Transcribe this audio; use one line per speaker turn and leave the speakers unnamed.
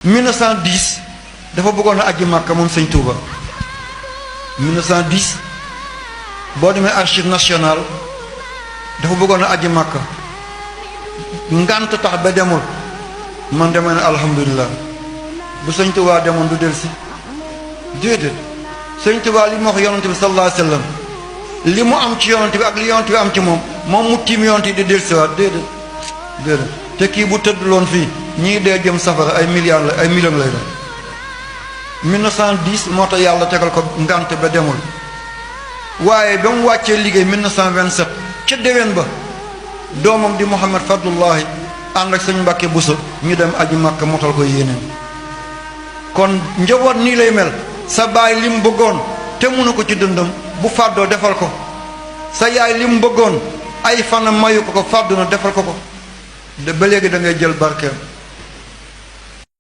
1910 dafa bëggoon a aji Makka moom sëñ Touba 1910 boo demee archive nationale dafa bëggoon a aji Makka ngant tax ba demul man demee ne alhamdulilah bu sëñ Touba demoon du delsi déedéet sëñ Touba li mu wax yonante bi sallallahu alayhi wa sallam li mu am ci yonante bi ak li yonante bi am ci moom mu tiim yonante di delsiwaat déedéet te kii bu tëdduloon fii ñii dee jëm safara ay milliards la ay millions lay doon 1910 moo tax yàlla tegal ko ngant ba demul waaye ba mu wàccee liggéey 1927 ca déwén ba doomam di Mouhamed Fadlullahi ànd ak sëñ Mbàkke Buso ñu dem aji Makka motal ko yéeneen kon njaboot nii lay mel sa baay li mu bëggoon te mënu ko ci dëndam bu fàddoo defal ko sa yaay li mu bëggoon ay fanam mayu ko fàddu na defal ko ba léegi da ngay jël barkeem